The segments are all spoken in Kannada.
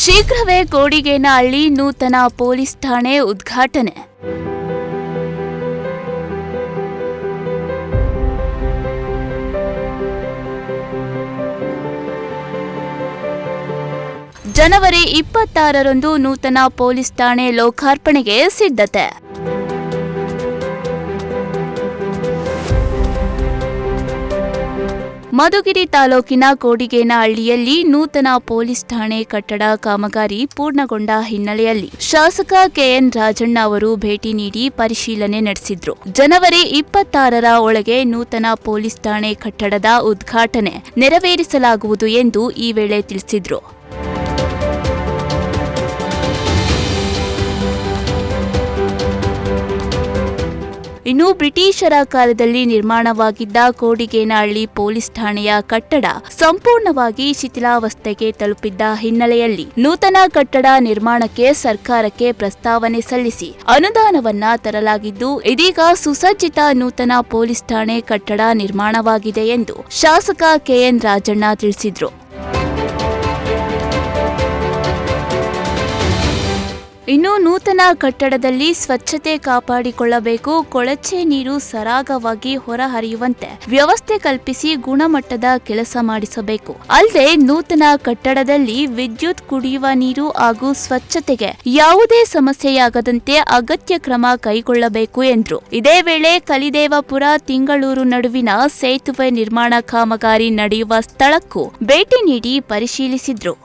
ಶೀಘ್ರವೇ ಕೋಡಿಗೇನಹಳ್ಳಿ ನೂತನ ಪೊಲೀಸ್ ಠಾಣೆ ಉದ್ಘಾಟನೆ. ಜನವರಿ 26ರಂದು ನೂತನ ಪೊಲೀಸ್ ಠಾಣೆ ಲೋಕಾರ್ಪಣೆಗೆ ಸಿದ್ಧತೆ. ಮಧುಗಿರಿ ತಾಲೂಕಿನ ಕೋಡಿಗೇನಹಳ್ಳಿಯಲ್ಲಿ ನೂತನ ಪೊಲೀಸ್ ಠಾಣೆ ಕಟ್ಟಡ ಕಾಮಗಾರಿ ಪೂರ್ಣಗೊಂಡ ಹಿನ್ನೆಲೆಯಲ್ಲಿ ಶಾಸಕ ಕೆಎನ್ ರಾಜಣ್ಣ ಅವರು ಭೇಟಿ ನೀಡಿ ಪರಿಶೀಲನೆ ನಡೆಸಿದ್ರು. ಜನವರಿ 26ರ ಒಳಗೆ ನೂತನ ಪೊಲೀಸ್ ಠಾಣೆ ಕಟ್ಟಡದ ಉದ್ಘಾಟನೆ ನೆರವೇರಿಸಲಾಗುವುದು ಎಂದು ಈ ವೇಳೆ ತಿಳಿಸಿದ್ರು. ಇನ್ನು ಬ್ರಿಟಿಷರ ಕಾಲದಲ್ಲಿ ನಿರ್ಮಾಣವಾಗಿದ್ದ ಕೋಡಿಗೇನಹಳ್ಳಿ ಪೊಲೀಸ್ ಠಾಣೆಯ ಕಟ್ಟಡ ಸಂಪೂರ್ಣವಾಗಿ ಶಿಥಿಲಾವಸ್ಥೆಗೆ ತಲುಪಿದ್ದ ಹಿನ್ನೆಲೆಯಲ್ಲಿ ನೂತನ ಕಟ್ಟಡ ನಿರ್ಮಾಣಕ್ಕೆ ಸರ್ಕಾರಕ್ಕೆ ಪ್ರಸ್ತಾವನೆ ಸಲ್ಲಿಸಿ ಅನುದಾನವನ್ನ ತರಲಾಗಿದ್ದು, ಇದೀಗ ಸುಸಜ್ಜಿತ ನೂತನ ಪೊಲೀಸ್ ಠಾಣೆ ಕಟ್ಟಡ ನಿರ್ಮಾಣವಾಗಿದೆ ಎಂದು ಶಾಸಕ ಕೆಎನ್ ರಾಜಣ್ಣ ತಿಳಿಸಿದರು. ಇನ್ನು ನೂತನ ಕಟ್ಟಡದಲ್ಲಿ ಸ್ವಚ್ಛತೆ ಕಾಪಾಡಿಕೊಳ್ಳಬೇಕು, ಕೊಳಚೆ ನೀರು ಸರಾಗವಾಗಿ ಹೊರಹರಿಯುವಂತೆ ವ್ಯವಸ್ಥೆ ಕಲ್ಪಿಸಿ ಗುಣಮಟ್ಟದ ಕೆಲಸ ಮಾಡಿಸಬೇಕು. ಅಲ್ಲದೆ ನೂತನ ಕಟ್ಟಡದಲ್ಲಿ ವಿದ್ಯುತ್, ಕುಡಿಯುವ ನೀರು ಹಾಗೂ ಸ್ವಚ್ಛತೆಗೆ ಯಾವುದೇ ಸಮಸ್ಯೆಯಾಗದಂತೆ ಅಗತ್ಯ ಕ್ರಮ ಕೈಗೊಳ್ಳಬೇಕು ಎಂದರು. ಇದೇ ವೇಳೆ ಕಲಿದೇವಪುರ ತಿಂಗಳೂರು ನಡುವಿನ ಸೇತುವೆ ನಿರ್ಮಾಣ ಕಾಮಗಾರಿ ನಡೆಯುವ ಸ್ಥಳಕ್ಕೂ ಭೇಟಿ ನೀಡಿ ಪರಿಶೀಲಿಸಿದ್ರು.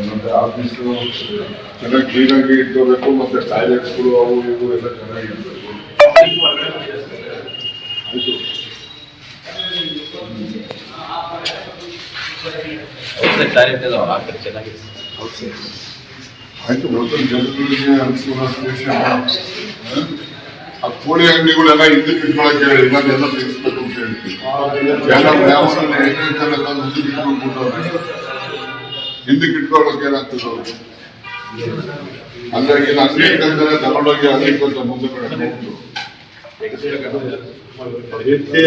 ಮತ್ತೆ ಆಫೀಸು ಚೆನ್ನಾಗಿ ಕ್ಲೀನಾಗಿ ಇಟ್ಕೋಬೇಕು, ಮತ್ತೆ ಟಾಯ್ಲೆಟ್ಸ್ಗಳು ಅವು ಇವು ಎಲ್ಲ ಚೆನ್ನಾಗಿರ್ಬೇಕು. ಆಯ್ತು ಮೊದಲು ಜನಗಳಿಗೆ ಅನುಕೂಲ. ಆ ಕೋಳಿ ಅಂಗಡಿಗಳೆಲ್ಲ ಹಿಂದಕ್ಕೆ ಇಟ್ಕೊಳಕ್ಕೆ ಹೇಳಿ, ಇಲ್ಲಾಂದೆಲ್ಲ ತೆಗಿಸ್ಬೇಕು ಅಂತ ಹೇಳ್ತೀವಿ. ಹಿಂದಕ್ಕೆ ಇಟ್ಕೊಳ್ಳೋಕೆ ಏನಾಗ್ತದೆ ಅವ್ರಿಗೆ. ಹಂಗಾಗಿ ಅಂಗಡಿ ಇಟ್ಟಂದ್ರೆ ತಗೊಂಡೋಗಿ ಅದಕ್ಕೊಂತ ಮುಂದೆ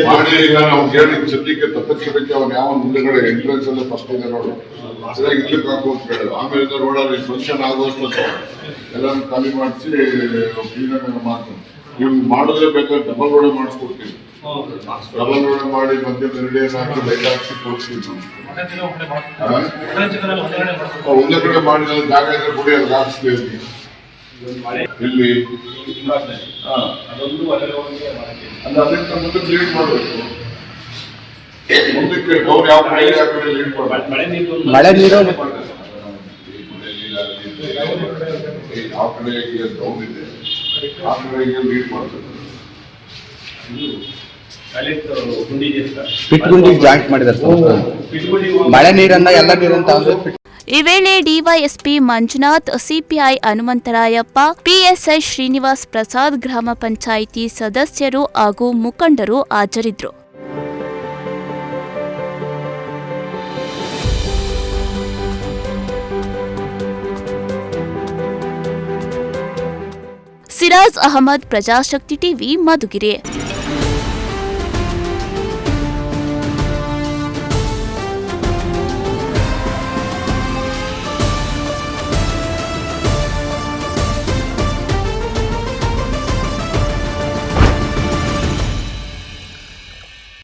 ಮಾಡಿ ಈಗ ನಾವು ಕೇಳಿ ಸದ್ಯಕ್ಕೆ ತಪ್ಪಿಸಬೇಕು. ಅವ್ನು ಯಾವ ಮುಂದೆಗಡೆ ಎಂಟ್ರೆನ್ಸ್ ಅಲ್ಲೇ ಫಸ್ಟ್ ಇದೆ ನೋಡು, ಸರಿಯಾಗಿ ಇಲ್ಲಕ್ಕೆ ಹಾಕೋದು ಬೇಡ. ಆಮೇಲೆ ರೋಡಲ್ಲಿ ಫಂಕ್ಷನ್ ಆಗುವಷ್ಟು ಎಲ್ಲ ಖಾಲಿ ಮಾಡಿಸಿ ಕ್ಲೀನಾಗಿ ಮಾಡ್ತೀನಿ. ನೀವು ಮಾಡಿದ್ರೆ ಬೇಕಾದ್ರೆ ಡಬಲ್ ರೋಡ್ ಮಾಡಿಸ್ಕೊಡ್ತೀವಿ. ಡಬಲ್ ರೋಡ್ ಮಾಡಿ ಮಧ್ಯೆ ರೆಡಿ ಹಾಕಿ ಲೈಟ್ ಹಾಕಿ ಕೊಡ್ತೀವಿ. ಒಂದೇ ಕಡೆ ಮಾಡಿದ್ರೆ ಜಾಗ ಇದ್ರೆ ಗುಡಿ ಅಲ್ಲಿ ಹಾಕ್ಸ್ತೀವಿ. ಇಲ್ಲಿ ಅದರಿಂದ ಮುಂದೆ ಲೀಡ್ ಮಾಡಬೇಕು. ಮುಂದಕ್ಕೆ ಅವ್ರು ಯಾವ ಕಡೆ ಯಾವ ಕಡೆ ಲೀಡ್ ಮಾಡಬೇಕು. ಮಳೆ ನೀರು ಯಾವ ಕಡೆ ಡೌನ್ ಇದೆ ಆ ಕಡೆಗೆ ಲೀಡ್ ಮಾಡ್ತಾರೆ. ಪಿಟ್ಗುಂಡಿಗೆ ಜಾಯಿಂಟ್ ಮಾಡಿದ್ದಾರೆ. ಮಳೆ ನೀರನ್ನ ಎಲ್ಲ ನೀರಂತ. ಈ ವೇಳೆ DYSP Manjunath, CPI Hanumantharayappa, PSI Srinivas Prasad, ಗ್ರಾಮ ಪಂಚಾಯಿತಿ ಸದಸ್ಯರು ಹಾಗೂ ಮುಖಂಡರು ಹಾಜರಿದ್ದರು. ಸಿರಾಜ್ ಅಹಮದ್, ಪ್ರಜಾಶಕ್ತಿ ಟಿವಿ, ಮಧುಗಿರಿ.